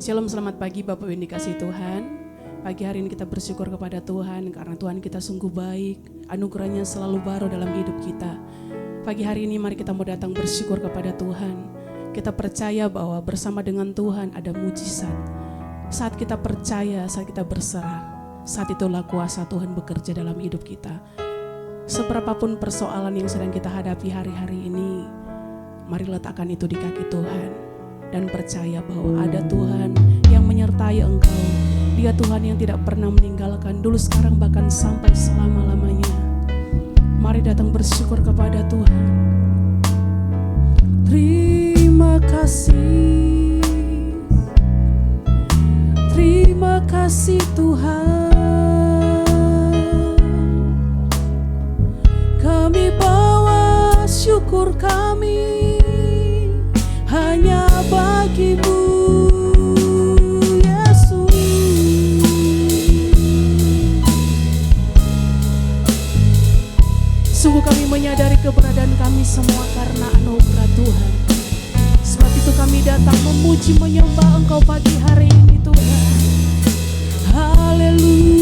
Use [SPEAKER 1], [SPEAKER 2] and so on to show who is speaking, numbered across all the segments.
[SPEAKER 1] Shalom, selamat pagi Bapak yang dikasihi Tuhan. Pagi hari ini kita bersyukur kepada Tuhan karena Tuhan kita sungguh baik, anugerahnya selalu baru dalam hidup kita. Pagi hari ini mari kita mau datang bersyukur kepada Tuhan. Kita percaya bahwa bersama dengan Tuhan ada mujizat. Saat kita percaya, saat kita berserah, saat itulah kuasa Tuhan bekerja dalam hidup kita. Seberapapun persoalan yang sedang kita hadapi hari-hari ini, mari letakkan itu di kaki Tuhan. Dan percaya bahwa ada Tuhan yang menyertai engkau. Dia Tuhan yang tidak pernah meninggalkan dulu, sekarang, bahkan sampai selama-lamanya. Mari datang bersyukur kepada Tuhan. Terima kasih. Terima kasih Tuhan. Kami bawa syukur kami hanya bagimu, Yesus. Sungguh kami menyadari keberadaan kami semua karena anugerah Tuhan. Sebab itu kami datang memuji menyembah Engkau pagi hari ini Tuhan. Haleluya.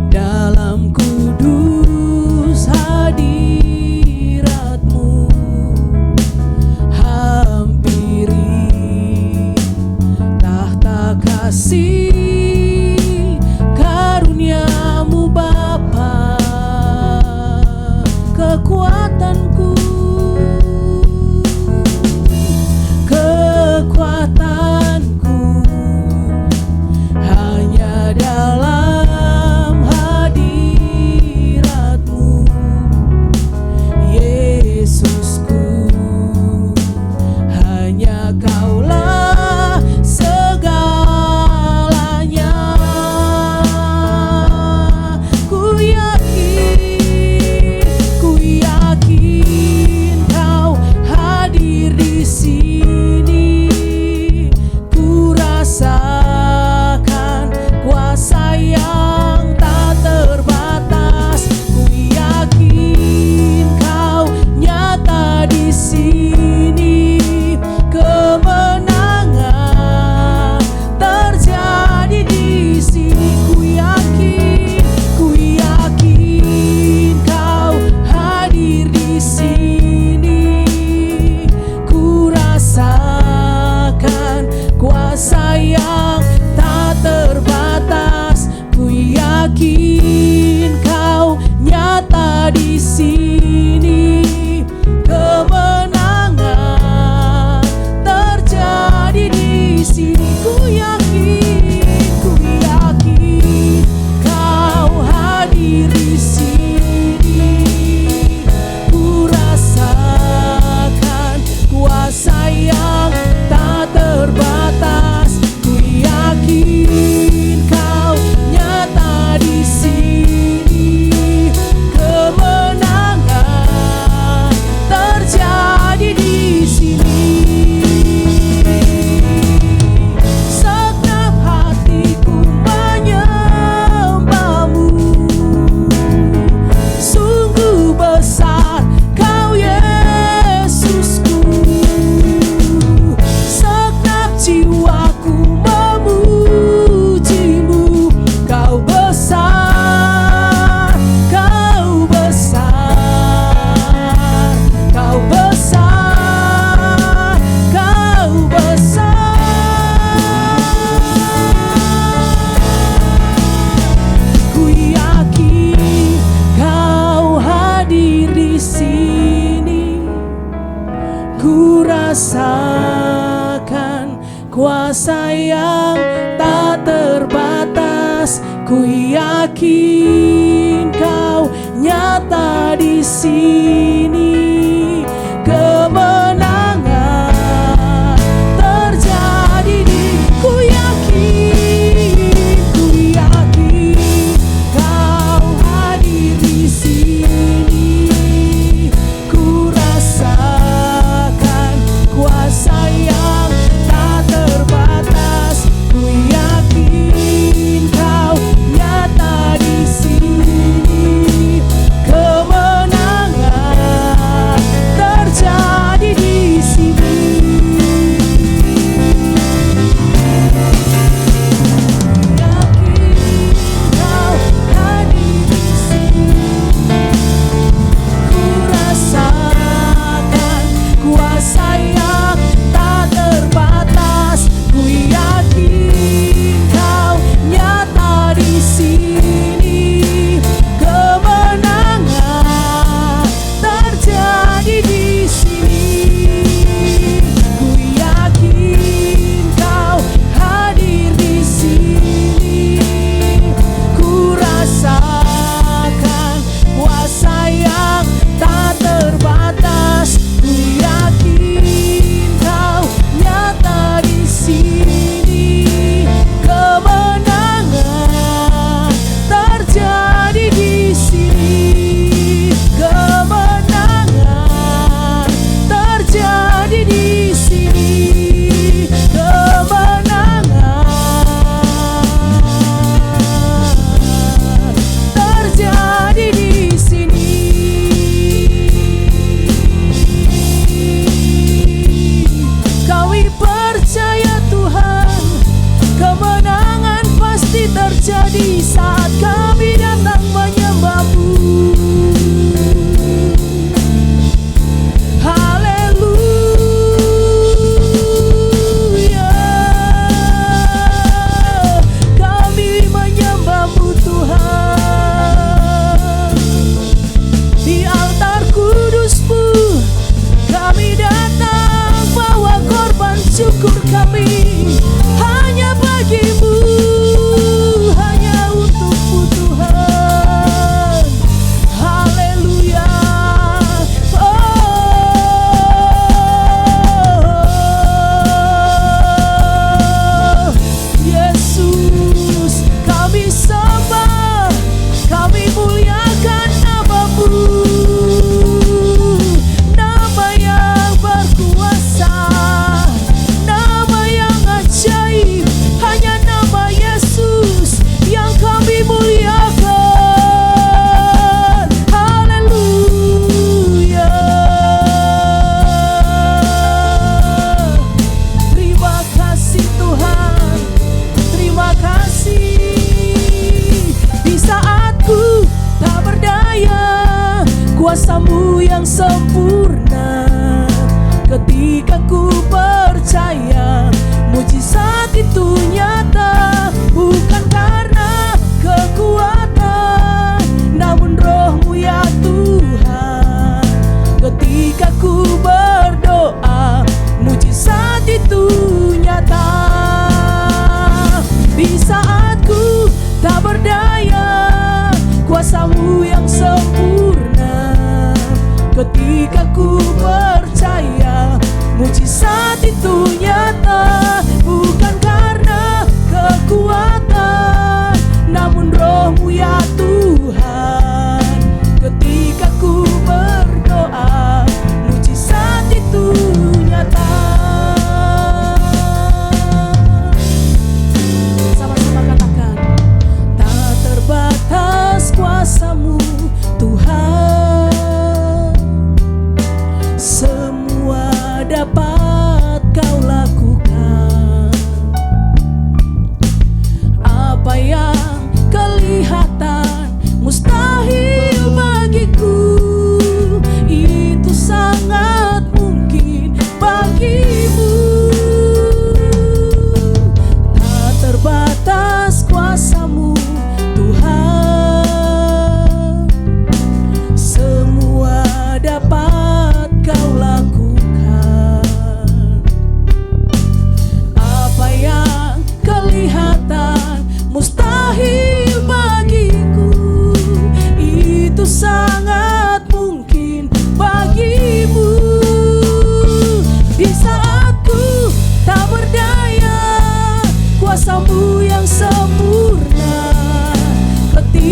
[SPEAKER 1] Dalam kudus hadir yakin Kau nyata di sini. Kemenangan terjadi di, ku yakin Kau hadir di sini. Ku rasakan kuasa yang tak terbatas. Ku yakin Kau nyata di sini. Kemenangan terjadi di sini. Yakin Kau hadir di sini. Ku rasakan kuasa yang tak terbatas. Ku yakin Kau nyata di sini. Kemenangan terjadi di sini. Ku yakin Kau hadir di sini. Ku rasakan kuasa yang tak terbatas. Ku yakin Kau nyata di sini. Kemenangan terjadi di sini. Kemenangan terjadi di sini. Kemenangan terjadi di sini. Kami percaya Tuhan, kemenangan pasti terjadi saat kami datang menyembah-Mu. Haleluya, kami menyembah-Mu Tuhan. Di altar kudus-Mu kami datang bawa korban syukur kami hanya bagi-Mu, hanya untuk-Mu Tuhan. Haleluya. Oh, Yesus, kami sembah, kami muliakan nama-Mu. Nama yang berkuasa, nama yang ajaib, hanya nama Yesus yang kami muliakan. Haleluya. Terima kasih Tuhan, terima kasih. Di saatku tak berdaya, kuasa-Mu yang sempurna. Ketika ku percaya, mujizat itu nyata. Bukan karena kekuatan, namun Roh-Mu ya Tuhan. Ketika ku berdoa, mujizat itu nyata. Di saatku tak berdaya, kuasa-Mu yang sempurna. Ketika ku percaya, mujizat itu nyata. Bukan karena kekuatan, namun Roh-Mu ya Tuhan. Ketika ku berdoa, mujizat itu nyata. Sama-sama katakan, tak terbatas kuasa-Mu Tuhan. Semua dapat Kau lakukan.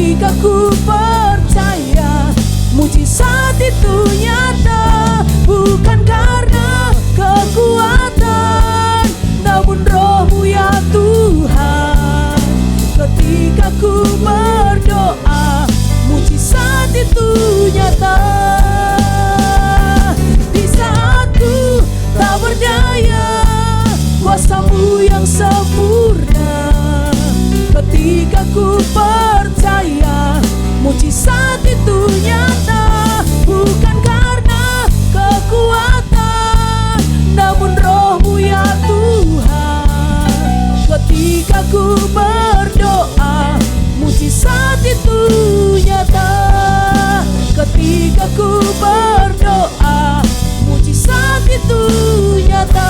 [SPEAKER 1] ketika ku percaya mujizat itu nyata, bukan karena kekuatan, namun Roh-Mu ya Tuhan. Ketika ku berdoa, mujizat itu nyata. Di saat ku tak berdaya, kuasa-Mu yang sempurna. Ketika ku percaya, mujizat itu nyata, bukan karena kekuatan, namun Roh-Mu ya Tuhan. Ketika ku berdoa, mujizat itu nyata. Ketika ku berdoa, mujizat itu nyata.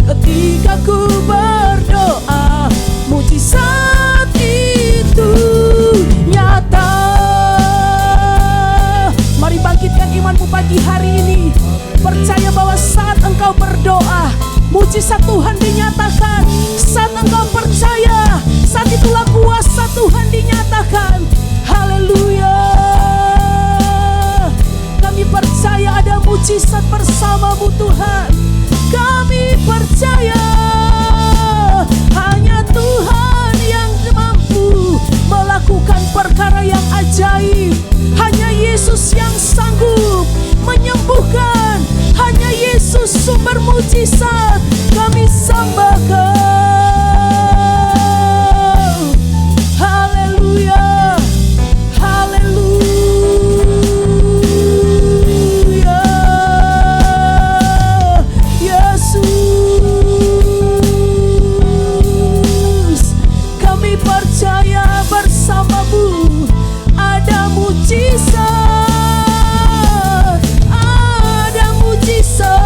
[SPEAKER 1] Ketika ku berdoa, mujizat itu nyata. Mari bangkitkan imanmu pagi hari ini. Percaya bahwa saat engkau berdoa, mujizat Tuhan dinyatakan. Saat engkau percaya, saat itulah kuasa Tuhan dinyatakan. Haleluya. Kami percaya ada mujizat bersama-Mu Tuhan. Kami percaya hanya Tuhan yang mampu melakukan perkara yang ajaib. Hanya Yesus yang sanggup menyembuhkan. Hanya Yesus sumber mujizat. Kami sembah Kau. Haleluya. Haleluya. Yesus, kami percaya bersama-Mu ada mujizat. Ada mujizat.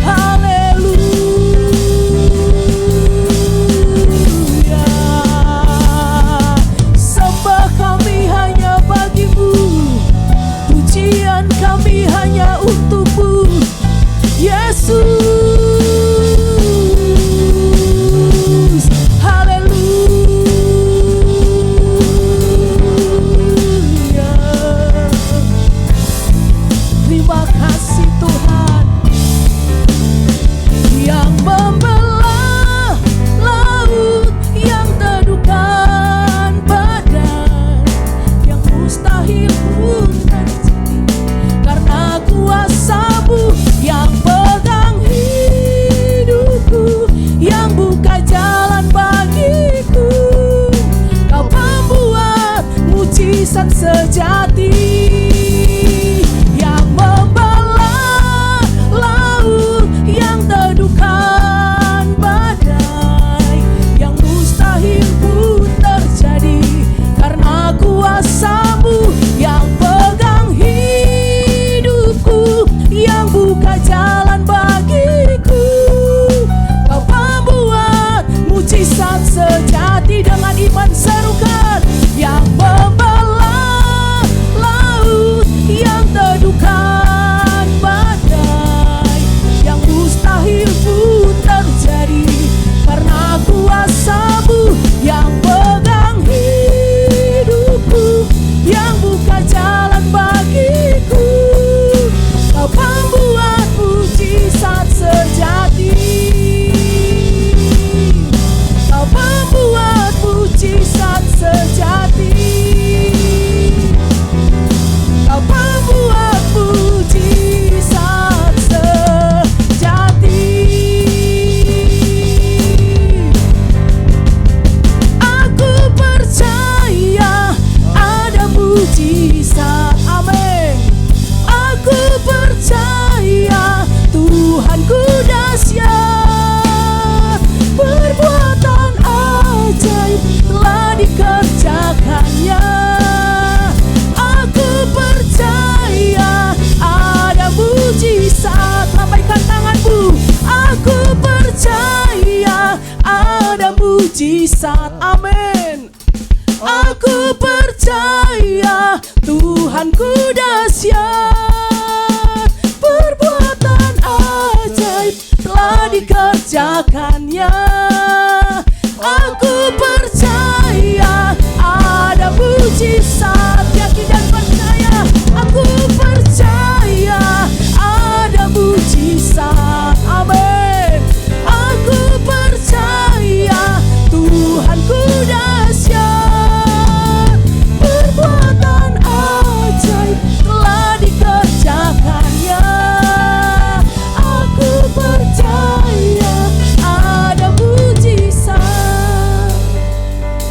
[SPEAKER 1] Haleluya. Sembah kami hanya bagi-Mu, pujian kami hanya untuk-Mu, Yesus. Haleluya. Terima kasih Tuhan yang membelah laut, yang teduhkan badan, yang mustahil pun terjadi karena kuasa-Mu yang pegang hidupku, yang buka jalan bagiku. Kau membuat mujizat sejati, yang membelah laut, yang teduhkan badai, yang mustahil pun terjadi karena kuasa-Mu yang pegang hidupku, yang buka jalan bagiku. Kau membuat mujizat sejati. Dengan iman serukan, yang membelah laut, yang teduhkan badai, yang mustahil pun terjadi karena kuasa-Mu yang pegang hidupku, yang buka jalan bagiku. Kau membuat mujizat sejati. Kau membuat mujizat sejati. Kau membuat mujizat sejati. Aku percaya ada mujizat. Amin. Aku percaya Tuhanku dahsyat. Perbuatan ajaib telah dikerjakannya. Aku percaya ada mujizat. Lambaikan tanganmu. Aku percaya ada mujizat. Amin. Aku percaya Tuhanku dahsyat. Perbuatan ajaib telah dikerjakannya. Aku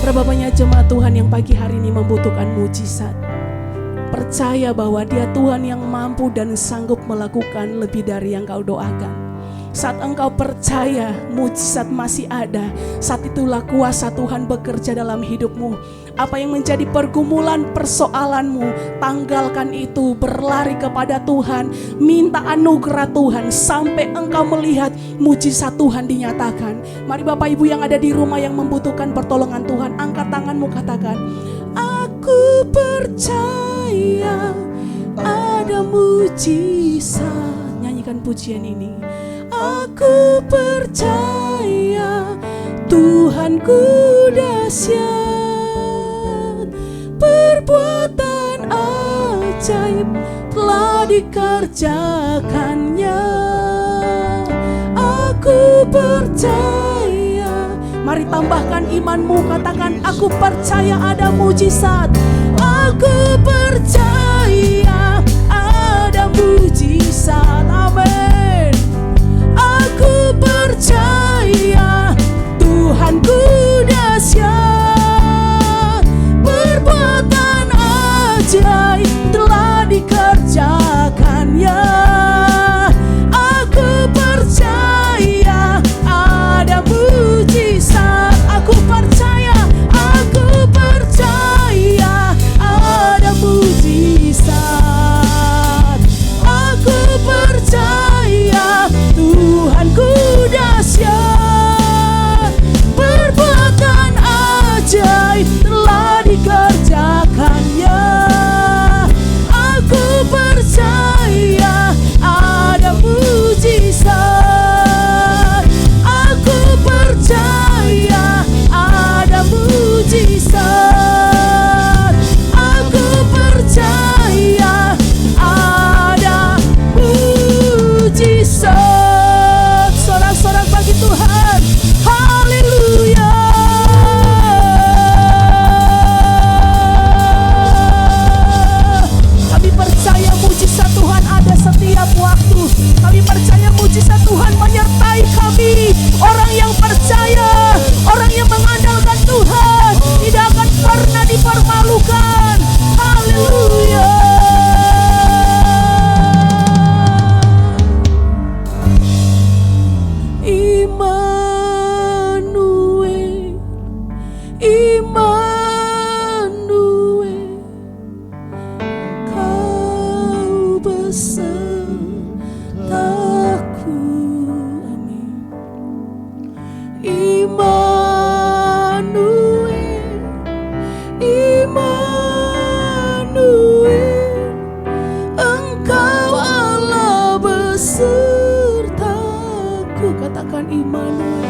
[SPEAKER 1] Ada bapaknya jemaat Tuhan yang pagi hari ini membutuhkan mujizat. Percaya bahwa Dia Tuhan yang mampu dan sanggup melakukan lebih dari yang kau doakan. Saat engkau percaya mujizat masih ada, saat itulah kuasa Tuhan bekerja dalam hidupmu. Apa yang menjadi pergumulan persoalanmu, tanggalkan itu, berlari kepada Tuhan, minta anugerah Tuhan sampai engkau melihat mujizat Tuhan dinyatakan. Mari Bapak Ibu yang ada di rumah yang membutuhkan pertolongan Tuhan, angkat tanganmu, katakan, aku percaya ada mujizat. Nyanyikan pujian ini. Aku percaya Tuhanku dahsyat, perbuatan ajaib telah dikerjakannya. Aku percaya. Mari tambahkan imanmu, katakan aku percaya ada mujizat. Aku percaya ada mujizat. Amin. Aku percaya Tuhanku dahsyat, perbuatan ajaib telah dikerjakannya. Aku percaya ada mujizat. Aku percaya ada mujizat. Aku percaya Tuhanku dahsyat, perbuatan ajaib telah dikerjakannya. Aku percaya ada mujizat. Aku percaya ada mujizat. Aku percaya ada mujizat. Sorak-sorak bagi Tuhan. Haleluya. Kami percaya mujizat Tuhan ada setiap waktu. Kami percaya mujizat Tuhan menyertai kami. Orang yang percaya, orang yang mengandalkan Tuhan tidak akan pernah dipermalukan. Haleluya. Immanuel, Immanuel, Kau besertaku. Amin. Immanuel, Immanuel, Engkau Allah besertaku. Katakan Immanuel,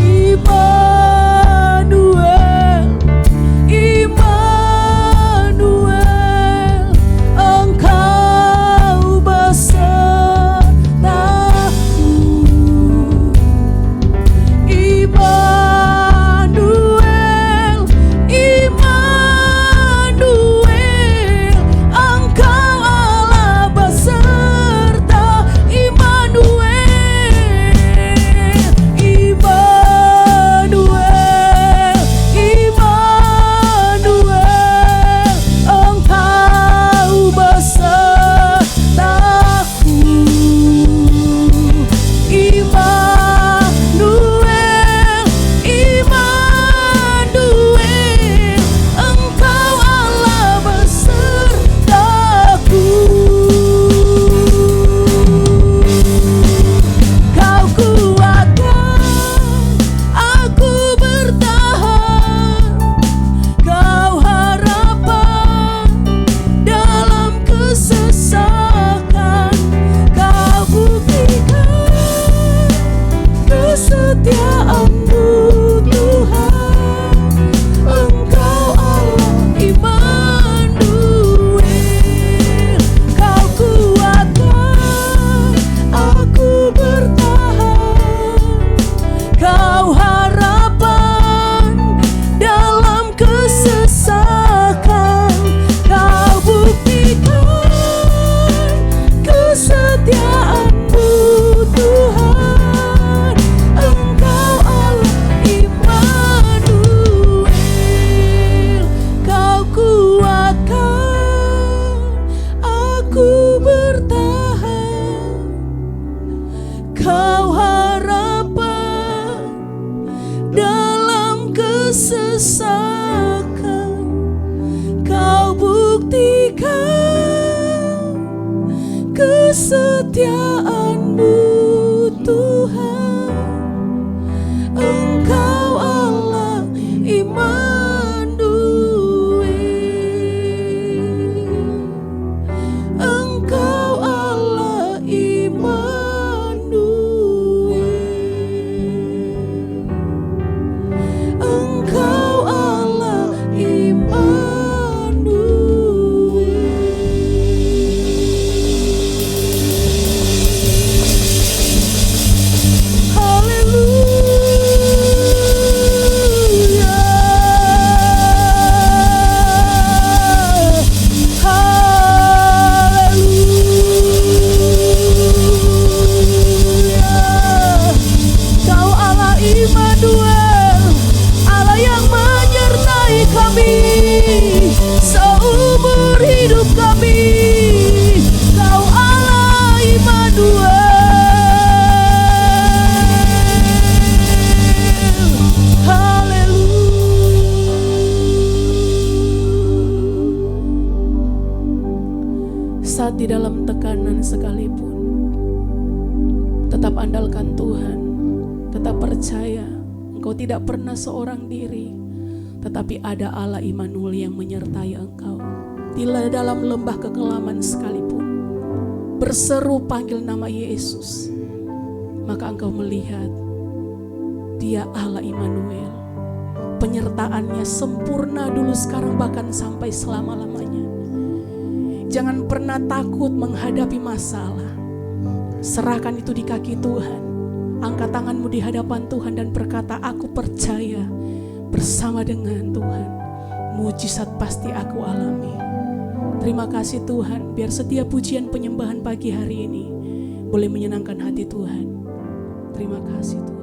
[SPEAKER 1] Immanuel, sesakan, Kau buktikan kesetiaan-Mu Tuhan. Engkau Allah Immanuel, Engkau Allah Immanuel, Engkau Allah Immanuel. Seumur hidup kami, Kau Allah Immanuel. Haleluya. Saat di dalam tekanan sekalipun, tetap andalkan Tuhan, tetap percaya Engkau tidak pernah seorang diri, tetapi ada Allah Immanuel yang menyertai engkau. Di dalam lembah kekelaman sekalipun, berseru panggil nama Yesus, maka engkau melihat Dia Allah Immanuel. Penyertaannya sempurna dulu, sekarang, bahkan sampai selama-lamanya. Jangan pernah takut menghadapi masalah. Serahkan itu di kaki Tuhan. Angkat tanganmu di hadapan Tuhan dan berkata, aku percaya bersama dengan Tuhan, mujizat pasti aku alami. Terima kasih Tuhan, biar setiap pujian penyembahan pagi hari ini boleh menyenangkan hati Tuhan. Terima kasih Tuhan.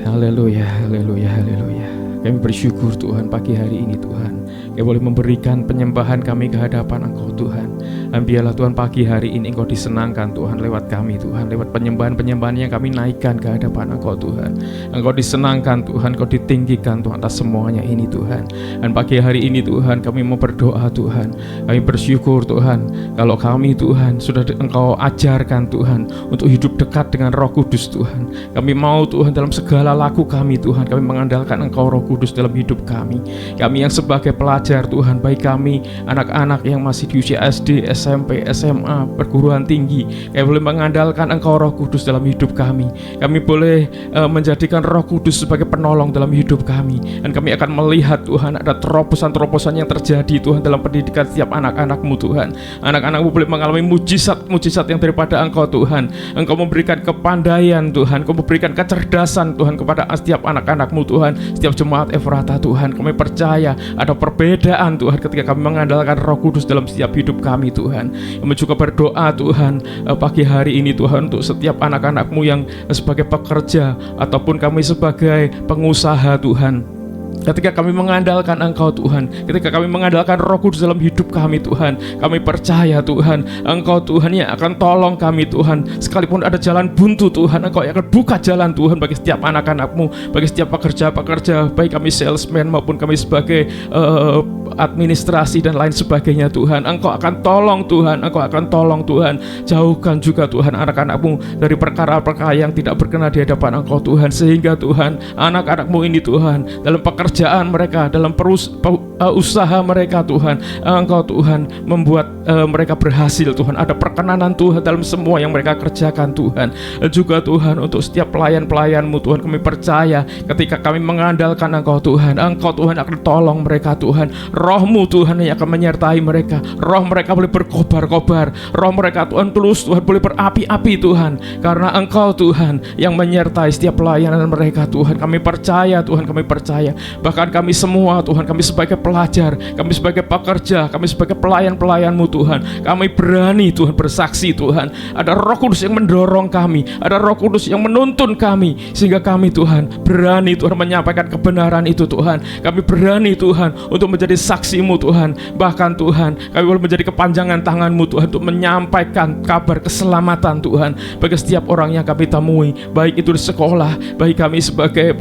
[SPEAKER 2] Haleluya, haleluya, haleluya. Kami bersyukur Tuhan pagi hari ini Tuhan, Kami boleh memberikan penyembahan kami ke hadapan Engkau Tuhan. Dan biarlah Tuhan pagi hari ini Engkau disenangkan Tuhan lewat kami Tuhan, lewat penyembahan-penyembahan yang kami naikkan ke hadapan Engkau Tuhan. Engkau disenangkan Tuhan, Engkau ditinggikan Tuhan atas semuanya ini Tuhan. Dan pagi hari ini Tuhan kami mau berdoa Tuhan, kami bersyukur Tuhan kalau kami Tuhan sudah Engkau ajarkan Tuhan untuk hidup dekat dengan Roh Kudus Tuhan. Kami mau Tuhan dalam segala laku kami Tuhan, kami mengandalkan Engkau Roh Kudus dalam hidup kami. Kami yang sebagai pelajar Tuhan, baik kami anak-anak yang masih di usia SD, SMP, SMA, perguruan tinggi, kami boleh mengandalkan Engkau Roh Kudus dalam hidup kami. Kami boleh menjadikan Roh Kudus sebagai penolong dalam hidup kami. Dan kami akan melihat Tuhan ada terobosan-terobosan yang terjadi Tuhan dalam pendidikan setiap anak-anak-Mu Tuhan. Anak-anak-Mu boleh mengalami mujizat-mujizat yang daripada Engkau Tuhan. Engkau memberikan kepandaian Tuhan, Engkau memberikan kecerdasan Tuhan kepada setiap anak-anak-Mu Tuhan, setiap jemaat Efrata Tuhan. Kami percaya ada perbedaan Tuhan ketika kami mengandalkan Roh Kudus dalam setiap hidup kami Tuhan. Kami juga berdoa Tuhan pagi hari ini Tuhan untuk setiap anak-anak-Mu yang sebagai pekerja ataupun kami sebagai pengusaha Tuhan. Ketika kami mengandalkan Engkau Tuhan, ketika kami mengandalkan Roh Kudus dalam hidup kami Tuhan, kami percaya Tuhan Engkau Tuhan yang akan tolong kami Tuhan. Sekalipun ada jalan buntu Tuhan, Engkau yang akan buka jalan Tuhan bagi setiap anak-anak-Mu, bagi setiap pekerja-pekerja, baik kami salesman maupun kami sebagai administrasi dan lain sebagainya Tuhan. Engkau akan tolong Tuhan, Engkau akan tolong Tuhan. Jauhkan juga Tuhan anak-anak-Mu dari perkara-perkara yang tidak berkenan di hadapan Engkau Tuhan, sehingga Tuhan anak-anak-Mu ini Tuhan dalam pekerjaan mereka, dalam usaha mereka Tuhan, Engkau Tuhan membuat mereka berhasil Tuhan. Ada perkenanan Tuhan dalam semua yang mereka kerjakan Tuhan. Juga Tuhan untuk setiap pelayan-pelayan-Mu Tuhan, kami percaya ketika kami mengandalkan Engkau Tuhan, Engkau Tuhan akan tolong mereka Tuhan. Roh-Mu Tuhan yang akan menyertai mereka. Roh mereka boleh berkobar-kobar, roh mereka Tuhan tulus Tuhan boleh berapi-api Tuhan, karena Engkau Tuhan yang menyertai setiap pelayanan mereka Tuhan. Kami percaya Tuhan, kami percaya. Bahkan kami semua Tuhan, kami sebagai pelajar, kami sebagai pekerja, kami sebagai pelayan-pelayan-Mu Tuhan, kami berani Tuhan bersaksi Tuhan. Ada Roh Kudus yang mendorong kami, ada Roh Kudus yang menuntun kami, sehingga kami Tuhan berani Tuhan menyampaikan kebenaran itu Tuhan. Kami berani Tuhan untuk menjadi saksi-Mu Tuhan. Bahkan Tuhan kami boleh menjadi kepanjangan tangan-Mu Tuhan untuk menyampaikan kabar keselamatan Tuhan bagi setiap orang yang kami temui, baik itu di sekolah, baik kami sebagai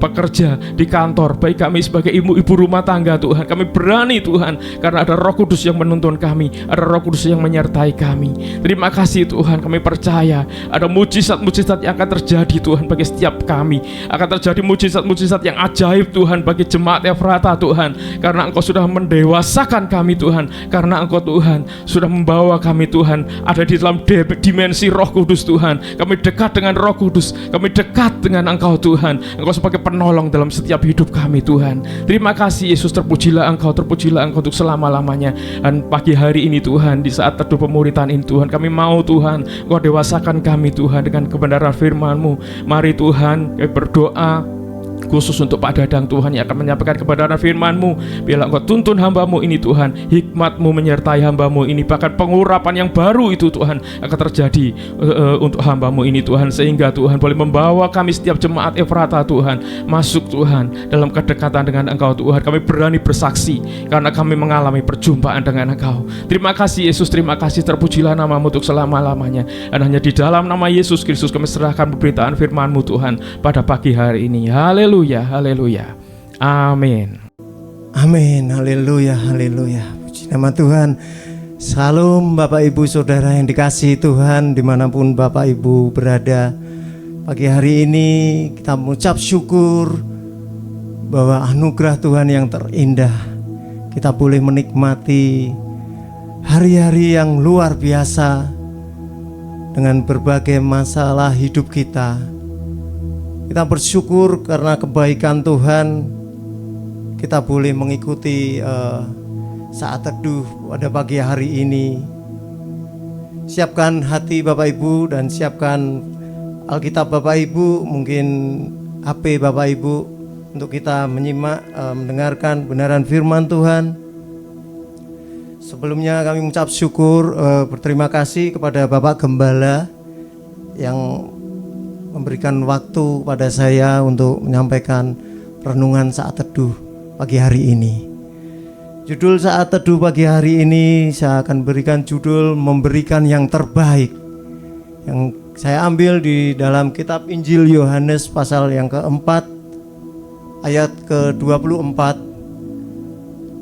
[SPEAKER 2] pekerja di kantor, baik kami sebagai ibu-ibu rumah tangga Tuhan, kami berani Tuhan, karena ada Roh Kudus yang menuntun kami, ada Roh Kudus yang menyertai kami. Terima kasih Tuhan, kami percaya ada mujizat-mujizat yang akan terjadi Tuhan bagi setiap kami, akan terjadi mujizat-mujizat yang ajaib Tuhan bagi jemaat Efrata Tuhan, karena Engkau sudah mendewasakan kami Tuhan, karena Engkau Tuhan sudah membawa kami Tuhan ada di dalam dimensi Roh Kudus Tuhan. Kami dekat dengan Roh Kudus, kami dekat dengan Engkau Tuhan. Engkau sebagai penolong dalam setiap hidup kami Tuhan. Terima kasih Yesus, terpujilah Engkau untuk selama-lamanya. Dan pagi hari ini Tuhan, di saat teduh pemuritan ini Tuhan, kami mau Tuhan Engkau dewasakan kami Tuhan dengan kebenaran firman-Mu. Mari Tuhan kami berdoa khusus untuk Pak Dadang Tuhan yang akan menyampaikan kebenaran firman-Mu. Biarlah Engkau tuntun hamba-Mu ini Tuhan, hikmat-Mu menyertai hamba-Mu ini, bahkan pengurapan yang baru itu Tuhan akan terjadi untuk hamba-Mu ini Tuhan, sehingga Tuhan boleh membawa kami setiap jemaat Efrata Tuhan masuk Tuhan dalam kedekatan dengan Engkau Tuhan. Kami berani bersaksi karena kami mengalami perjumpaan dengan Engkau. Terima kasih Yesus, terima kasih, terpujilah nama-Mu untuk selama-lamanya. Dan hanya di dalam nama Yesus Kristus kami serahkan pemberitaan firman-Mu Tuhan pada pagi hari ini. Haleluya. Haleluya, amin.
[SPEAKER 3] Amin, haleluya, haleluya. Puji nama Tuhan. Salam Bapak Ibu Saudara yang dikasihi Tuhan, dimanapun Bapak Ibu berada. Pagi hari ini kita mengucap syukur bahwa anugerah Tuhan yang terindah, kita boleh menikmati hari-hari yang luar biasa dengan berbagai masalah hidup kita. Kita bersyukur karena kebaikan Tuhan, kita boleh mengikuti saat teduh pada pagi hari ini. Siapkan hati Bapak Ibu dan siapkan Alkitab Bapak Ibu, mungkin HP Bapak Ibu, untuk kita menyimak, mendengarkan kebenaran firman Tuhan. Sebelumnya kami mengucap syukur, berterima kasih kepada Bapak Gembala yang memberikan waktu pada saya untuk menyampaikan renungan saat teduh pagi hari ini. Judul saat teduh pagi hari ini saya akan berikan judul memberikan yang terbaik, yang saya ambil di dalam kitab Injil Yohanes pasal yang keempat ayat ke-24.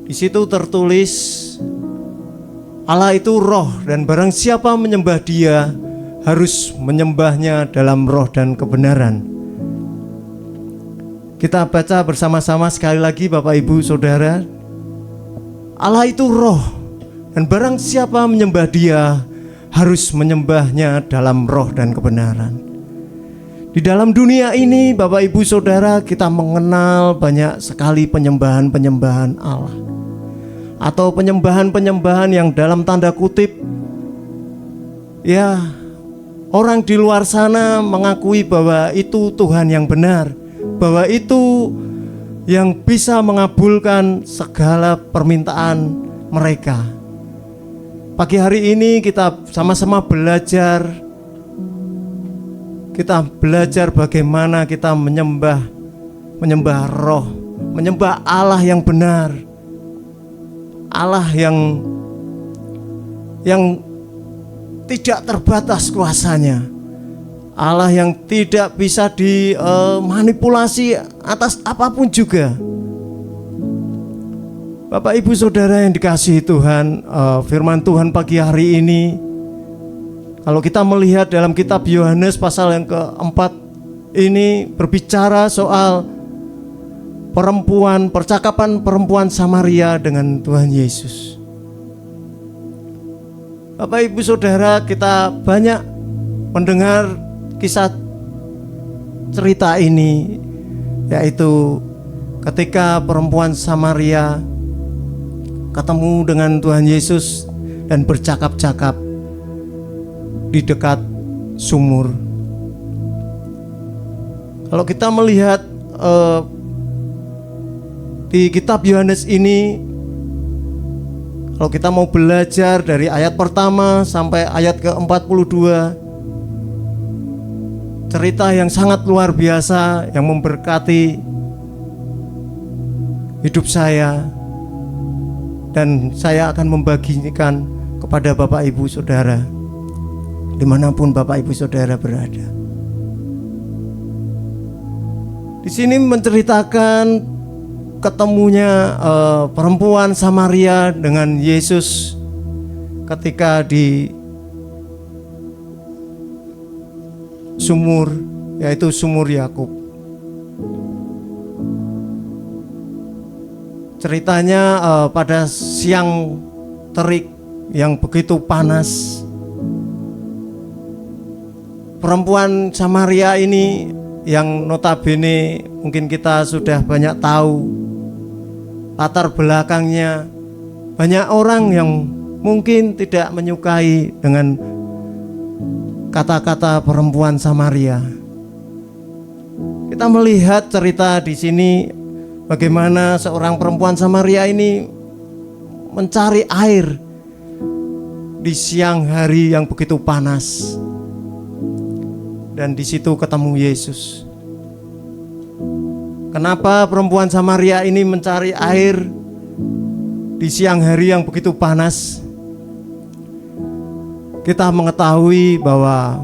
[SPEAKER 3] Di situ tertulis, Allah itu roh dan barang siapa menyembah Dia harus menyembahnya dalam roh dan kebenaran. Kita baca bersama-sama sekali lagi Bapak Ibu Saudara. Allah itu roh dan barang siapa menyembah Dia harus menyembahnya dalam roh dan kebenaran. Di dalam dunia ini Bapak Ibu Saudara, kita mengenal banyak sekali penyembahan-penyembahan Allah, atau penyembahan-penyembahan yang dalam tanda kutip, ya, orang di luar sana mengakui bahwa itu Tuhan yang benar, bahwa itu yang bisa mengabulkan segala permintaan mereka. Pagi hari ini kita sama-sama belajar. Kita belajar bagaimana kita menyembah roh, menyembah Allah yang benar, Allah yang tidak terbatas kuasanya, Allah yang tidak bisa dimanipulasi atas apapun juga. Bapak Ibu Saudara yang dikasihi Tuhan, firman Tuhan pagi hari ini, kalau kita melihat dalam kitab Yohanes pasal yang keempat ini berbicara soal percakapan perempuan Samaria dengan Tuhan Yesus. Bapak Ibu Saudara, kita banyak mendengar kisah cerita ini, yaitu ketika perempuan Samaria ketemu dengan Tuhan Yesus dan bercakap-cakap di dekat sumur. Kalau kita melihat di kitab Yohanes ini, kalau kita mau belajar dari ayat pertama sampai ayat ke-42, cerita yang sangat luar biasa yang memberkati hidup saya, dan saya akan membagikan kepada Bapak Ibu Saudara dimanapun Bapak Ibu Saudara berada. Di sini menceritakan ketemunya perempuan Samaria dengan Yesus ketika di sumur, yaitu sumur Yakub. Ceritanya pada siang terik yang begitu panas, perempuan Samaria ini yang notabene mungkin kita sudah banyak tahu latar belakangnya. Banyak orang yang mungkin tidak menyukai dengan kata-kata perempuan Samaria. Kita melihat cerita di sini bagaimana seorang perempuan Samaria ini mencari air di siang hari yang begitu panas. Dan di situ ketemu Yesus. Kenapa perempuan Samaria ini mencari air di siang hari yang begitu panas? Kita mengetahui bahwa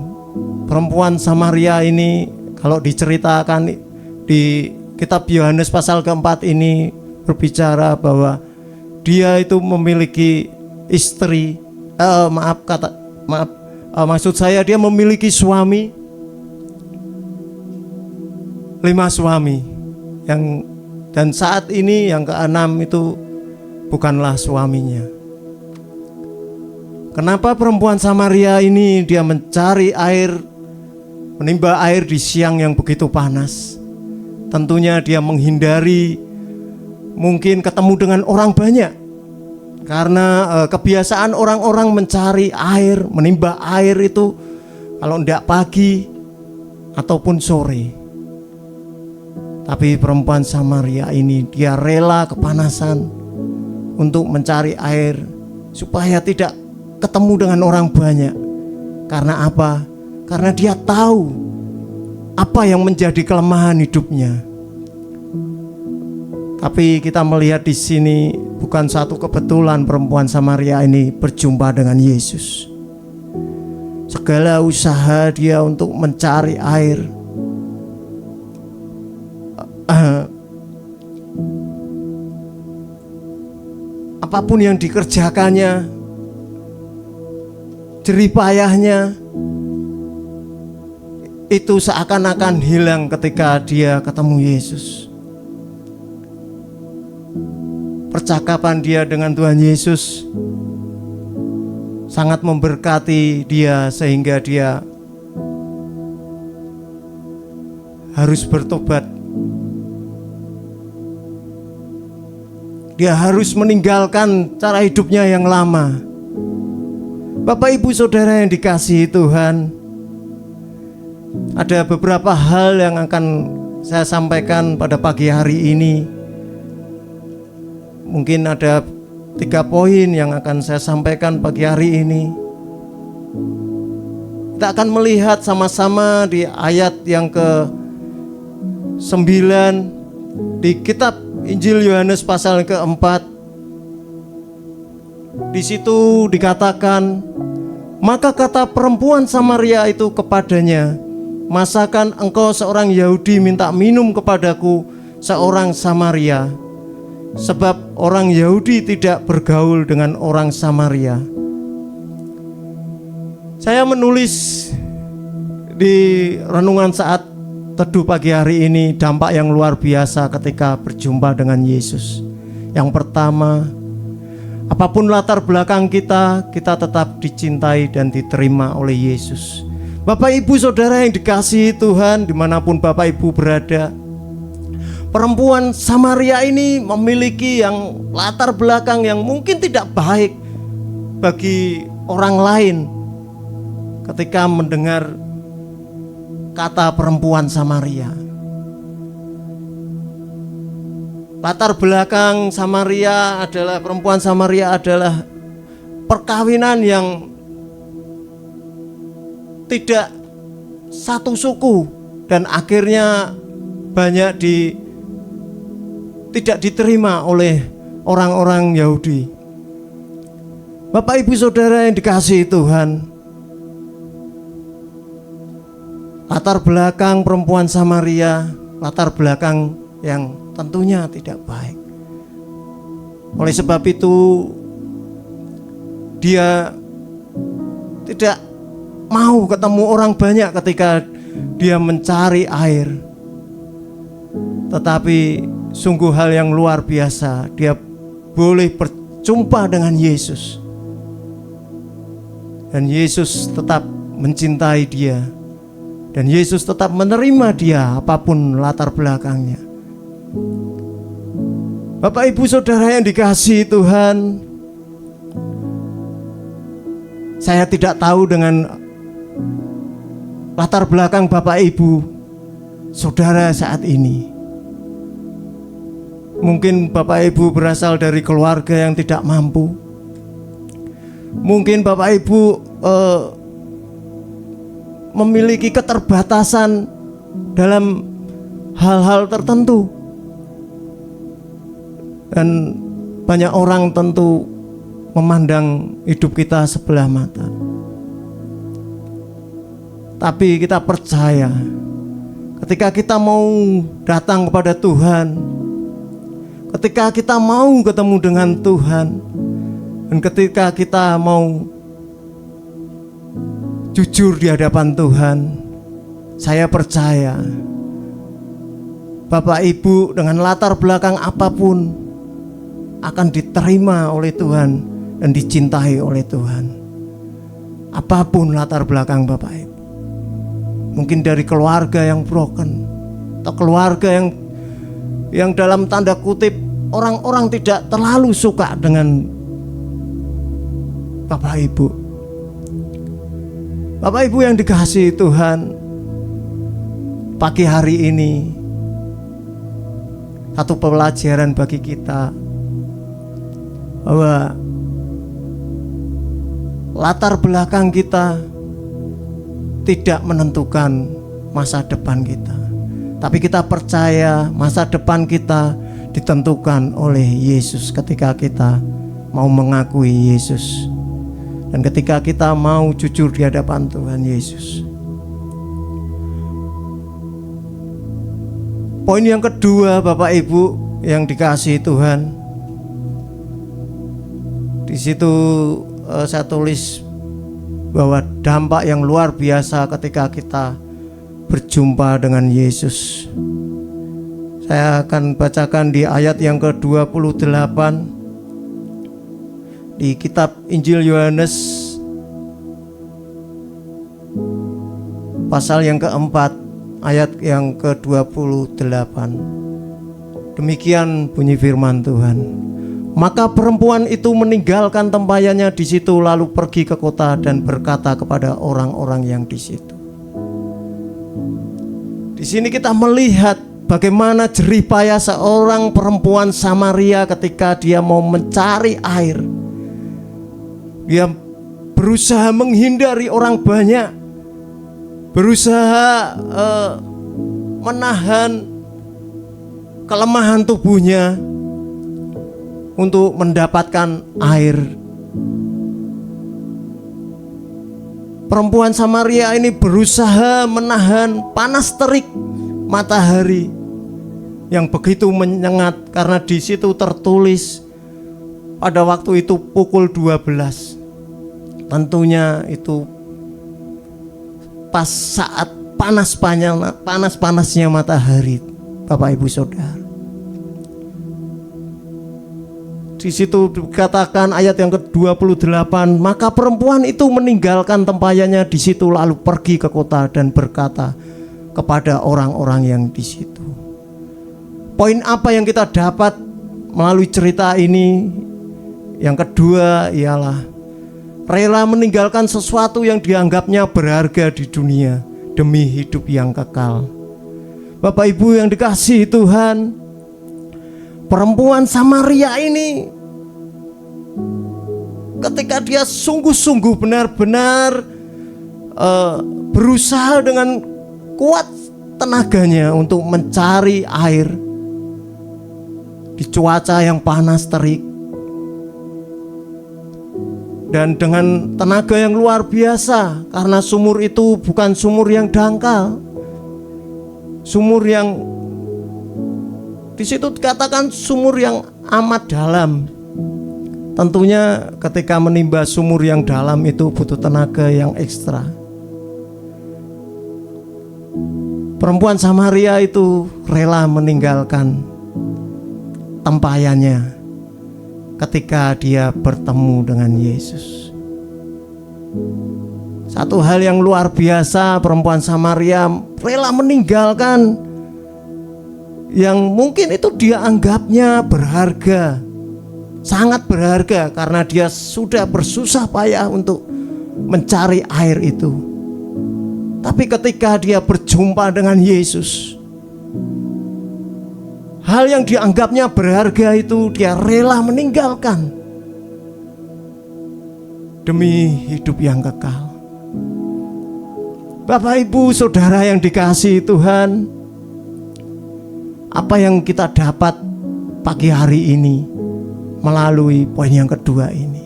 [SPEAKER 3] perempuan Samaria ini, kalau diceritakan di kitab Yohanes pasal keempat ini, berbicara bahwa dia itu memiliki istri, maksud saya dia memiliki suami, 5 suami, dan saat ini yang ke-6 itu bukanlah suaminya. Kenapa perempuan Samaria ini dia mencari air, menimba air di siang yang begitu panas? Tentunya dia menghindari mungkin ketemu dengan orang banyak, karena kebiasaan orang-orang mencari air, menimba air itu kalau tidak pagi ataupun sore. Tapi perempuan Samaria ini dia rela kepanasan untuk mencari air supaya tidak ketemu dengan orang banyak. Karena apa? Karena dia tahu apa yang menjadi kelemahan hidupnya. Tapi kita melihat di sini bukan satu kebetulan perempuan Samaria ini berjumpa dengan Yesus. Segala usaha dia untuk mencari air, apapun yang dikerjakannya, jerih payahnya, itu seakan-akan hilang ketika dia ketemu Yesus. Percakapan dia dengan Tuhan Yesus sangat memberkati dia, sehingga dia harus bertobat. Dia harus meninggalkan cara hidupnya yang lama. Bapak Ibu Saudara yang dikasihi Tuhan, ada beberapa hal yang akan saya sampaikan pada pagi hari ini. Mungkin ada 3 poin yang akan saya sampaikan pagi hari ini. Kita akan melihat sama-sama di ayat yang ke-9 di kitab Injil Yohanes pasal ke-4. Di situ dikatakan, maka kata perempuan Samaria itu kepadanya, masakan engkau seorang Yahudi minta minum kepadaku seorang Samaria? Sebab orang Yahudi tidak bergaul dengan orang Samaria. Saya menulis di renungan saat teduh pagi hari ini dampak yang luar biasa ketika berjumpa dengan Yesus. Yang pertama, apapun latar belakang kita, kita tetap dicintai dan diterima oleh Yesus. Bapak Ibu Saudara yang dikasihi Tuhan, dimanapun Bapak Ibu berada, perempuan Samaria ini memiliki yang latar belakang yang mungkin tidak baik bagi orang lain. Ketika mendengar kata perempuan Samaria, latar belakang Samaria adalah, perempuan Samaria adalah perkawinan yang tidak satu suku, dan akhirnya banyak tidak diterima oleh orang-orang Yahudi. Bapak Ibu Saudara yang dikasihi Tuhan, latar belakang perempuan Samaria latar belakang yang tentunya tidak baik. Oleh sebab itu dia tidak mau ketemu orang banyak ketika dia mencari air. Tetapi sungguh hal yang luar biasa, dia boleh berjumpa dengan Yesus. Dan Yesus tetap mencintai dia. Dan Yesus tetap menerima dia apapun latar belakangnya. Bapak Ibu Saudara yang dikasihi Tuhan, saya tidak tahu dengan latar belakang Bapak Ibu Saudara saat ini. Mungkin Bapak Ibu berasal dari keluarga yang tidak mampu. Mungkin Bapak Ibu memiliki keterbatasan dalam hal-hal tertentu. Dan banyak orang tentu memandang hidup kita sebelah mata. Tapi kita percaya ketika kita mau datang kepada Tuhan, ketika kita mau ketemu dengan Tuhan, dan ketika kita mau jujur di hadapan Tuhan, saya percaya Bapak Ibu dengan latar belakang apapun akan diterima oleh Tuhan dan dicintai oleh Tuhan. Apapun latar belakang Bapak Ibu, mungkin dari keluarga yang broken, atau keluarga yang dalam tanda kutip orang-orang tidak terlalu suka dengan Bapak Ibu. Bapak Ibu yang dikasihi Tuhan, pagi hari ini satu pelajaran bagi kita bahwa latar belakang kita tidak menentukan masa depan kita. Tapi kita percaya masa depan kita ditentukan oleh Yesus ketika kita mau mengakui Yesus. Dan ketika kita mau jujur di hadapan Tuhan Yesus. Poin yang kedua Bapak Ibu yang dikasihi Tuhan, di situ saya tulis bahwa dampak yang luar biasa ketika kita berjumpa dengan Yesus. Saya akan bacakan di ayat yang ke-28 di kitab Injil Yohanes pasal yang keempat ayat yang ke-28. Demikian bunyi firman Tuhan. Maka perempuan itu meninggalkan tempayannya di situ lalu pergi ke kota dan berkata kepada orang-orang yang di situ. Di sini kita melihat bagaimana jerih payah seorang perempuan Samaria ketika dia mau mencari air. Dia berusaha menghindari orang banyak, berusaha menahan kelemahan tubuhnya untuk mendapatkan air. Perempuan Samaria ini berusaha menahan panas terik matahari yang begitu menyengat, karena di situ tertulis pada waktu itu pukul 12. Tentunya itu pas saat panas-panasnya matahari, Bapak Ibu Saudara. Di situ dikatakan ayat yang ke-28, maka perempuan itu meninggalkan tempayannya di situ lalu pergi ke kota dan berkata kepada orang-orang yang di situ. Poin apa yang kita dapat melalui cerita ini? Yang kedua ialah rela meninggalkan sesuatu yang dianggapnya berharga di dunia demi hidup yang kekal. Bapak Ibu yang dikasihi Tuhan, perempuan Samaria ini ketika dia sungguh-sungguh benar-benar berusaha dengan kuat tenaganya untuk mencari air di cuaca yang panas terik, dan dengan tenaga yang luar biasa, karena sumur itu bukan sumur yang dangkal, sumur yang Di situ dikatakan sumur yang amat dalam. Tentunya ketika menimba sumur yang dalam itu butuh tenaga yang ekstra. Perempuan Samaria itu rela meninggalkan tempayannya ketika dia bertemu dengan Yesus. Satu hal yang luar biasa, perempuan Samaria rela meninggalkan yang mungkin itu dia anggapnya berharga, sangat berharga, karena dia sudah bersusah payah untuk mencari air itu. Tapi ketika dia berjumpa dengan Yesus, hal yang dianggapnya berharga itu dia rela meninggalkan demi hidup yang kekal. Bapak, Ibu, Saudara yang dikasihi Tuhan, apa yang kita dapat pagi hari ini melalui poin yang kedua ini?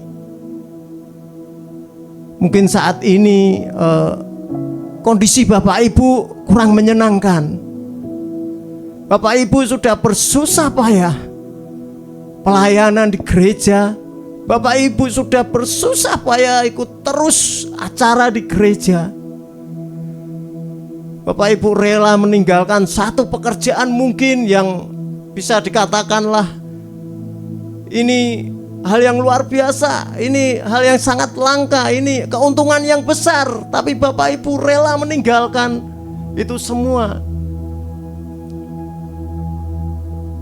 [SPEAKER 3] Mungkin saat ini kondisi Bapak Ibu kurang menyenangkan. Bapak Ibu sudah bersusah payah pelayanan di gereja. Bapak Ibu sudah bersusah payah ikut terus acara di gereja. Bapak Ibu rela meninggalkan satu pekerjaan mungkin yang bisa dikatakanlah ini hal yang luar biasa, ini hal yang sangat langka, ini keuntungan yang besar. Tapi Bapak Ibu rela meninggalkan itu semua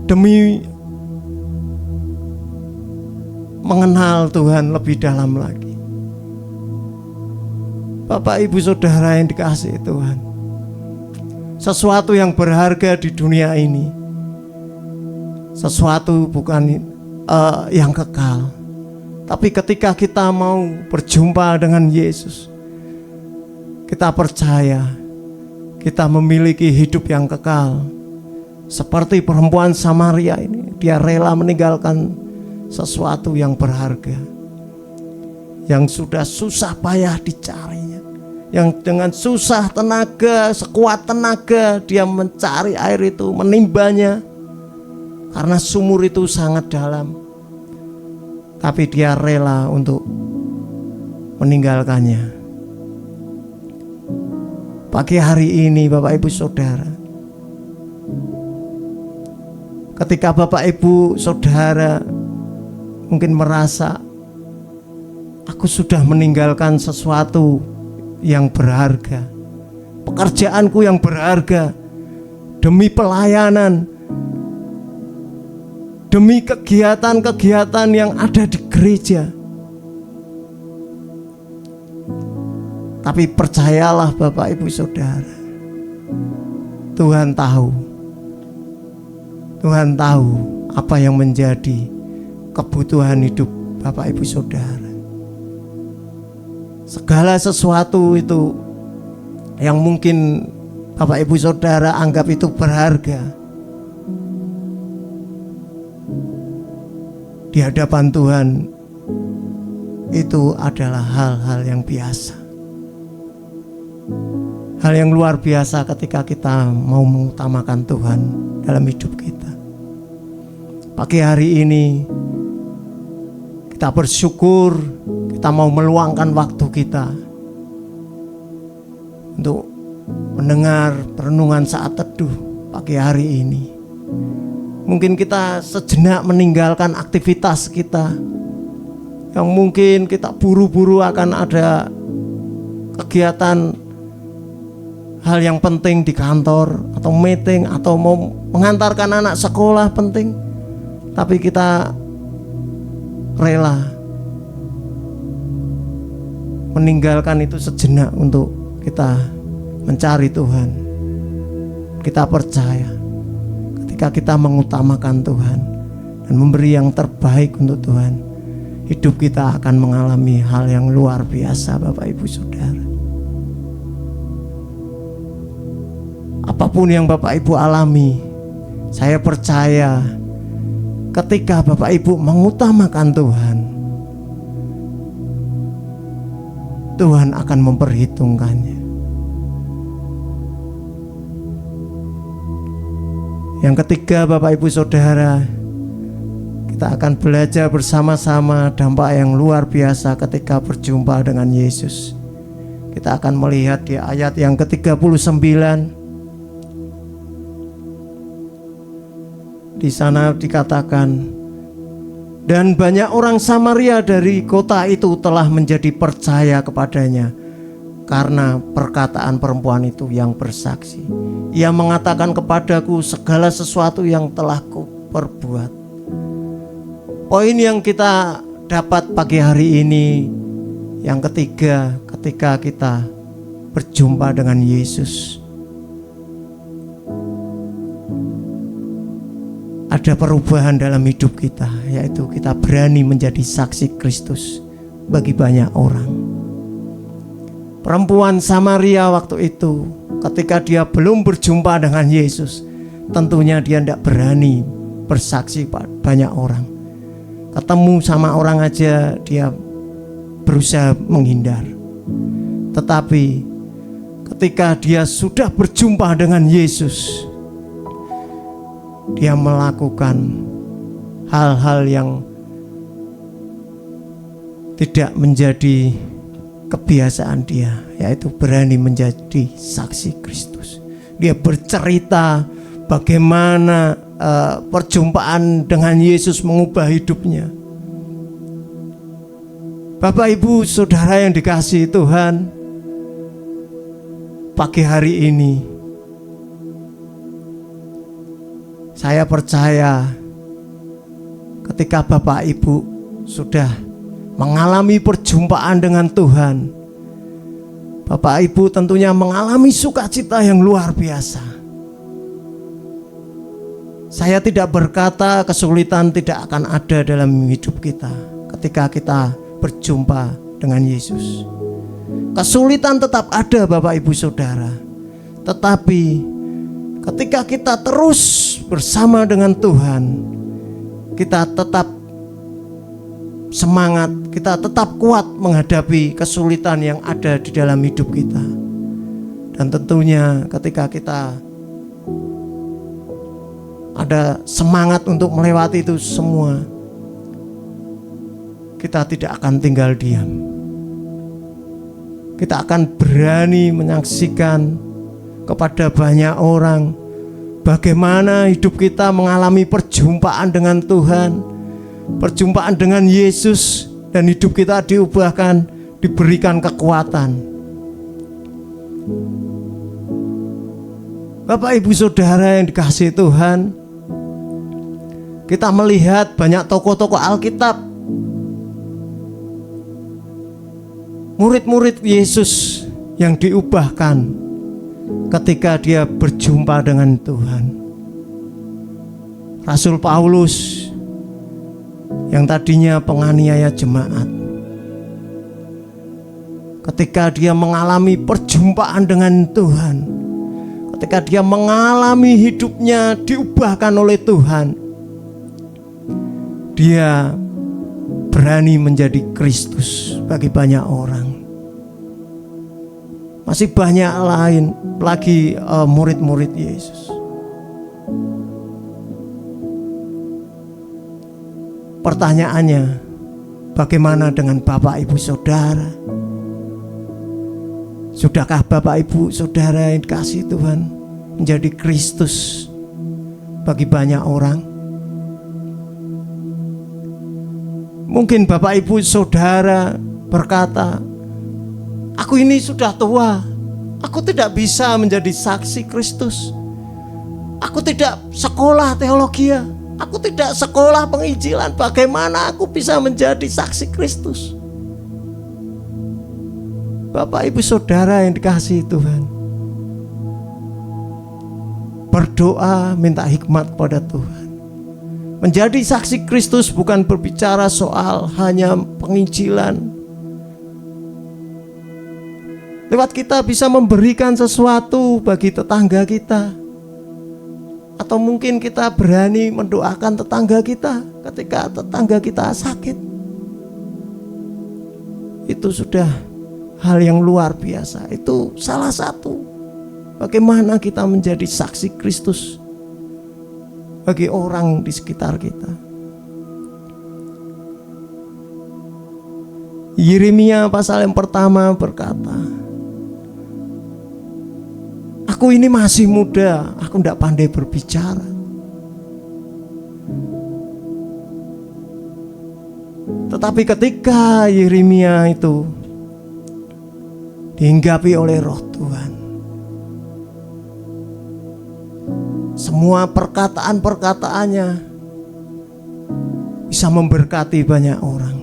[SPEAKER 3] demi mengenal Tuhan lebih dalam lagi. Bapak, Ibu, Saudara yang dikasihi Tuhan, sesuatu yang berharga di dunia ini, sesuatu bukan yang kekal. Tapi ketika kita mau berjumpa dengan Yesus, kita percaya kita memiliki hidup yang kekal. Seperti perempuan Samaria ini, dia rela meninggalkan sesuatu yang berharga, yang sudah susah payah dicarinya, yang dengan susah tenaga, sekuat tenaga dia mencari air itu, menimbanya, karena sumur itu sangat dalam. Tapi dia rela untuk meninggalkannya. Pagi hari ini Bapak Ibu Saudara, ketika Bapak Ibu Saudara mungkin merasa aku sudah meninggalkan sesuatu yang berharga, pekerjaanku yang berharga, demi pelayanan, demi kegiatan-kegiatan yang ada di gereja. Tapi percayalah Bapak Ibu Saudara, Tuhan tahu apa yang menjadi kebutuhan hidup Bapak Ibu Saudara. Segala sesuatu itu yang mungkin Bapak Ibu Saudara anggap itu berharga, di hadapan Tuhan itu adalah hal-hal yang biasa. Hal yang luar biasa ketika kita mau mengutamakan Tuhan dalam hidup kita. Pagi hari ini kita bersyukur, kita mau meluangkan waktu kita untuk mendengar perenungan saat teduh pagi hari ini. Mungkin kita sejenak meninggalkan aktivitas kita yang mungkin kita buru-buru akan ada kegiatan hal yang penting di kantor atau meeting atau mau mengantarkan anak sekolah penting, tapi kita rela meninggalkan itu sejenak untuk kita mencari Tuhan. Kita percaya ketika kita mengutamakan Tuhan dan memberi yang terbaik untuk Tuhan, hidup kita akan mengalami hal yang luar biasa Bapak Ibu Saudara. Apapun yang Bapak Ibu alami, saya percaya ketika Bapak Ibu mengutamakan Tuhan, Tuhan akan memperhitungkannya. Yang ketiga, Bapak Ibu Saudara, kita akan belajar bersama-sama dampak yang luar biasa ketika berjumpa dengan Yesus. Kita akan melihat di ayat yang ke-39. Di sana dikatakan, dan banyak orang Samaria dari kota itu telah menjadi percaya kepadanya karena perkataan perempuan itu yang bersaksi. Ia mengatakan kepadaku segala sesuatu yang telah kuperbuat. Poin yang kita dapat pagi hari ini, yang ketiga, ketika kita berjumpa dengan Yesus, ada perubahan dalam hidup kita, yaitu kita berani menjadi saksi Kristus bagi banyak orang. Perempuan Samaria waktu itu, ketika dia belum berjumpa dengan Yesus, tentunya dia tidak berani bersaksi pada banyak orang. Ketemu sama orang aja dia berusaha menghindar. Tetapi ketika dia sudah berjumpa dengan Yesus, dia melakukan hal-hal yang tidak menjadi kebiasaan dia, yaitu berani menjadi saksi Kristus. Dia bercerita bagaimana perjumpaan dengan Yesus mengubah hidupnya. Bapak Ibu Saudara yang dikasihi Tuhan, pagi hari ini saya percaya ketika Bapak Ibu sudah mengalami perjumpaan dengan Tuhan, Bapak Ibu tentunya mengalami sukacita yang luar biasa. Saya tidak berkata kesulitan tidak akan ada dalam hidup kita ketika kita berjumpa dengan Yesus. Kesulitan tetap ada Bapak Ibu Saudara. Tetapi ketika kita terus bersama dengan Tuhan, kita tetap semangat, kita tetap kuat menghadapi kesulitan yang ada di dalam hidup kita. Dan tentunya ketika kita ada semangat untuk melewati itu semua, kita tidak akan tinggal diam. Kita akan berani menyaksikan kepada banyak orang bagaimana hidup kita mengalami perjumpaan dengan Tuhan, perjumpaan dengan Yesus, dan hidup kita diubahkan, diberikan kekuatan. Bapak Ibu Saudara yang dikasihi Tuhan, kita melihat banyak tokoh-tokoh Alkitab, murid-murid Yesus yang diubahkan ketika dia berjumpa dengan Tuhan. Rasul Paulus yang tadinya penganiaya jemaat, ketika dia mengalami perjumpaan dengan Tuhan, ketika dia mengalami hidupnya diubahkan oleh Tuhan, dia berani menjadi Kristus bagi banyak orang. Masih banyak lain lagi murid-murid Yesus. Pertanyaannya, bagaimana dengan Bapak Ibu Saudara? Sudahkah Bapak Ibu Saudara yang dikasihi Tuhan menjadi Kristus bagi banyak orang? Mungkin Bapak Ibu Saudara berkata, aku ini sudah tua, aku tidak bisa menjadi saksi Kristus. Aku tidak sekolah teologi, aku tidak sekolah penginjilan. Bagaimana aku bisa menjadi saksi Kristus? Bapak Ibu Saudara yang dikasihi Tuhan, berdoa minta hikmat kepada Tuhan. Menjadi saksi Kristus bukan berbicara soal hanya penginjilan. Lewat kita bisa memberikan sesuatu bagi tetangga kita, atau mungkin kita berani mendoakan tetangga kita ketika tetangga kita sakit. Itu sudah hal yang luar biasa. Itu salah satu bagaimana kita menjadi saksi Kristus bagi orang di sekitar kita. Yeremia pasal yang pertama berkata, aku ini masih muda, aku tidak pandai berbicara. Tetapi ketika Yeremia itu dihinggapi oleh Roh Tuhan, semua perkataan-perkataannya bisa memberkati banyak orang.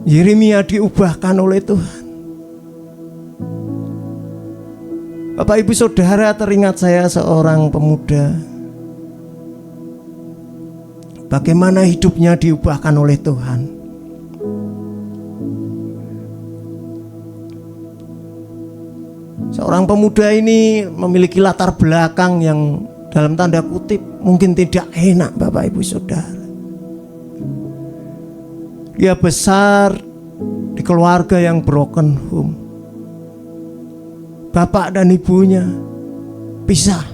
[SPEAKER 3] Yeremia diubahkan oleh Tuhan. Bapak Ibu Saudara, teringat saya seorang pemuda, bagaimana hidupnya diubahkan oleh Tuhan. Seorang pemuda ini memiliki latar belakang yang dalam tanda kutip mungkin tidak enak, Bapak Ibu Saudara. Dia besar di keluarga yang broken home. Bapak dan ibunya pisah.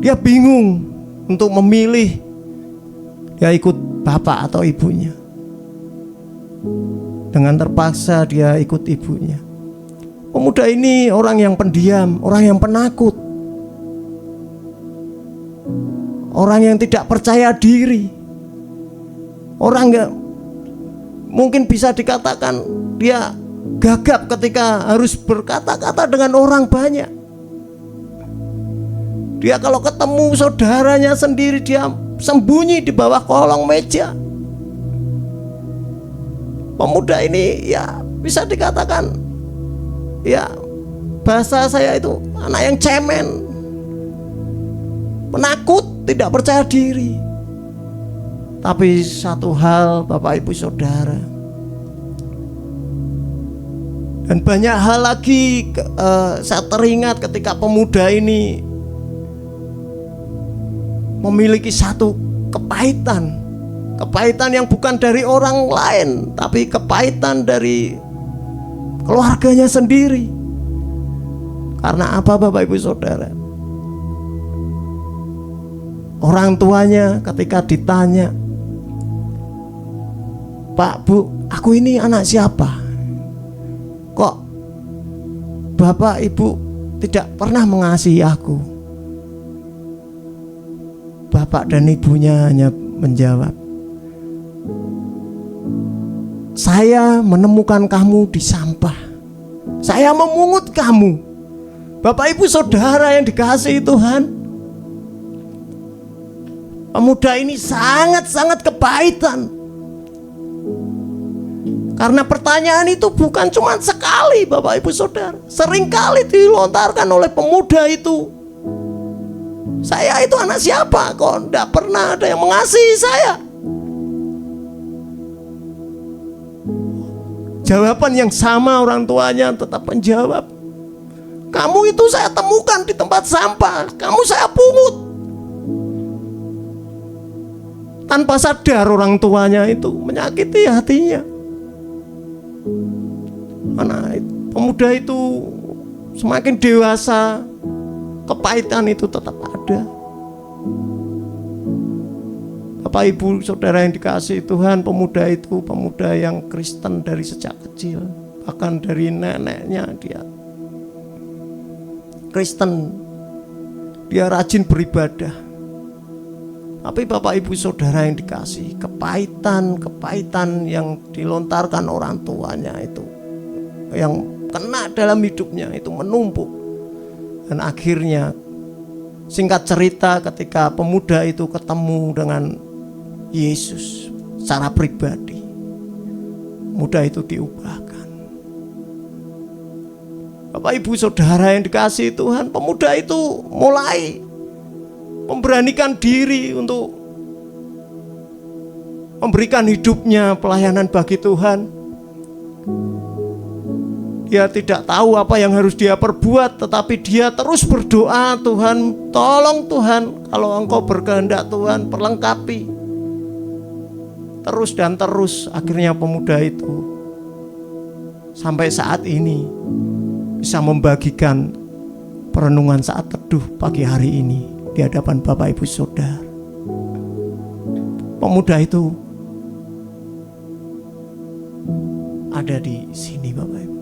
[SPEAKER 3] Dia bingung untuk memilih, dia ikut bapak atau ibunya. Dengan terpaksa dia ikut ibunya. Pemuda ini orang yang pendiam, orang yang penakut, orang yang tidak percaya diri, orang yang mungkin bisa dikatakan dia gagap ketika harus berkata-kata dengan orang banyak. Dia kalau ketemu saudaranya sendiri, dia sembunyi di bawah kolong meja. Pemuda ini ya bisa dikatakan, ya bahasa saya itu anak yang cemen, penakut, tidak percaya diri. Tapi satu hal Bapak Ibu Saudara, dan banyak hal lagi, saya teringat ketika pemuda ini memiliki satu kepahitan yang bukan dari orang lain, tapi kepahitan dari keluarganya sendiri. Karena apa Bapak Ibu Saudara? Orang tuanya ketika ditanya, Pak, Bu, aku ini anak siapa? Kok Bapak Ibu tidak pernah mengasihi aku? Bapak dan ibunya hanya menjawab, saya menemukan kamu di sampah, saya memungut kamu. Bapak Ibu Saudara yang dikasihi Tuhan, pemuda ini sangat-sangat kepahitan. Karena pertanyaan itu bukan cuma sekali Bapak Ibu Saudara, seringkali dilontarkan oleh pemuda itu. Saya itu anak siapa? Kok tidak pernah ada yang mengasihi saya? Jawaban yang sama orang tuanya tetap menjawab, kamu itu saya temukan di tempat sampah, kamu saya pungut. Tanpa sadar orang tuanya itu menyakiti hatinya. Pemuda itu semakin dewasa, kepahitan itu tetap ada. Bapak Ibu Saudara yang dikasihi Tuhan, pemuda itu pemuda yang Kristen dari sejak kecil. Bahkan dari neneknya dia Kristen. Dia rajin beribadah. Tapi Bapak Ibu Saudara yang dikasihi, kepahitan yang dilontarkan orang tuanya itu, yang kena dalam hidupnya itu menumpuk. Dan akhirnya singkat cerita, ketika pemuda itu ketemu dengan Yesus secara pribadi, pemuda itu diubahkan. Bapak Ibu Saudara yang dikasihi Tuhan, pemuda itu mulai memberanikan diri untuk memberikan hidupnya pelayanan bagi Tuhan. Dia tidak tahu apa yang harus dia perbuat, tetapi dia terus berdoa, Tuhan, tolong Tuhan, kalau Engkau berkehendak Tuhan, perlengkapi. Terus dan terus, akhirnya pemuda itu sampai saat ini bisa membagikan perenungan saat teduh pagi hari ini di hadapan Bapak Ibu Saudara. Pemuda itu ada di sini, Bapak Ibu.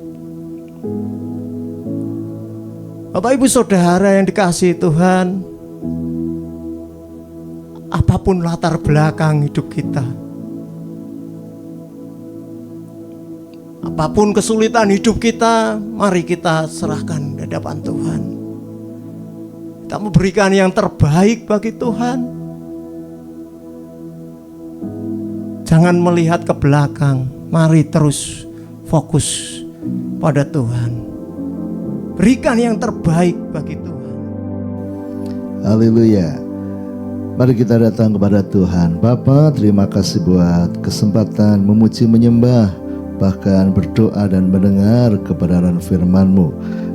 [SPEAKER 3] Bapak Ibu Saudara yang dikasihi Tuhan, apapun latar belakang hidup kita, apapun kesulitan hidup kita, mari kita serahkan di hadapan Tuhan. Kita memberikan yang terbaik bagi Tuhan. Jangan melihat ke belakang, mari terus fokus pada Tuhan. Berikan yang terbaik bagi Tuhan.
[SPEAKER 4] Haleluya. Mari kita datang kepada Tuhan. Bapa, terima kasih buat kesempatan memuji menyembah, bahkan berdoa dan mendengar kebenaran firman-Mu.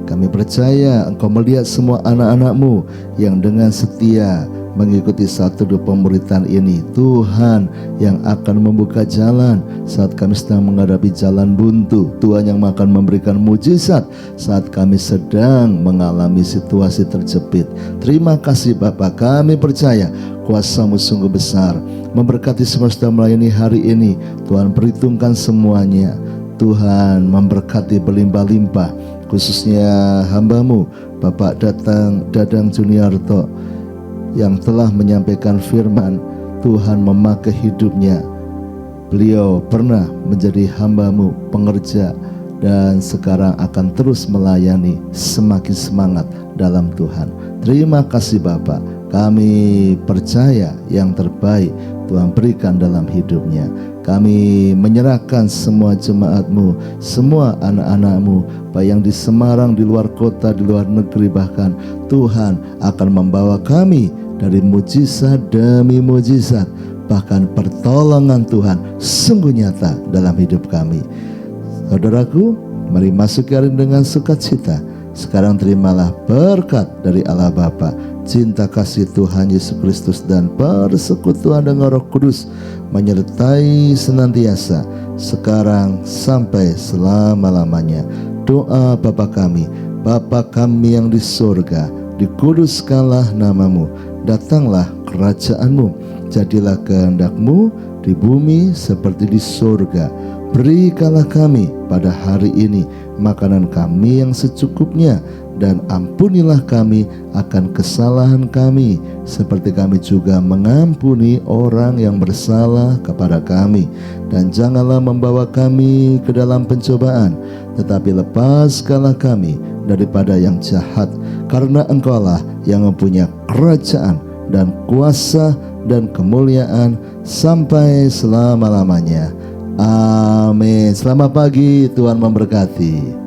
[SPEAKER 4] Kami percaya Engkau melihat semua anak-anak-Mu yang dengan setia mengikuti satu dua pemuritan ini. Tuhan yang akan membuka jalan saat kami sedang menghadapi jalan buntu. Tuhan yang akan memberikan mujizat saat kami sedang mengalami situasi terjepit. Terima kasih Bapa, kami percaya kuasa-Mu sungguh besar. Memberkati semua sedang melayani hari ini. Tuhan perhitungkan semuanya. Tuhan memberkati berlimpah-limpah, khususnya hamba-Mu Bapak Dadang Juniarto yang telah menyampaikan firman. Tuhan memakai hidupnya. Beliau pernah menjadi hamba-Mu, pengerja, dan sekarang akan terus melayani, semakin semangat dalam Tuhan. Terima kasih Bapak. Kami percaya yang terbaik Tuhan berikan dalam hidupnya. Kami menyerahkan semua jemaat-Mu, semua anak-anak-Mu, baik yang di Semarang, di luar kota, di luar negeri bahkan. Tuhan akan membawa kami dari mujizat demi mujizat, bahkan pertolongan Tuhan sungguh nyata dalam hidup kami. Saudaraku, mari masuk hari dengan sukacita. Sekarang terimalah berkat dari Allah Bapa, cinta kasih Tuhan Yesus Kristus, dan persekutuan dengan Roh Kudus menyertai senantiasa sekarang sampai selama-lamanya. Doa Bapa kami, Bapa kami yang di surga, dikuduskanlah nama-Mu, datanglah kerajaan-Mu, jadilah kehendak-Mu di bumi seperti di surga. Berikanlah kami pada hari ini makanan kami yang secukupnya, dan ampunilah kami akan kesalahan kami, seperti kami juga mengampuni orang yang bersalah kepada kami. Dan janganlah membawa kami ke dalam pencobaan, tetapi lepaskanlah kami daripada yang jahat, karena Engkaulah yang mempunyai kerajaan dan kuasa dan kemuliaan sampai selama-lamanya. Amin. Selamat pagi, Tuhan memberkati.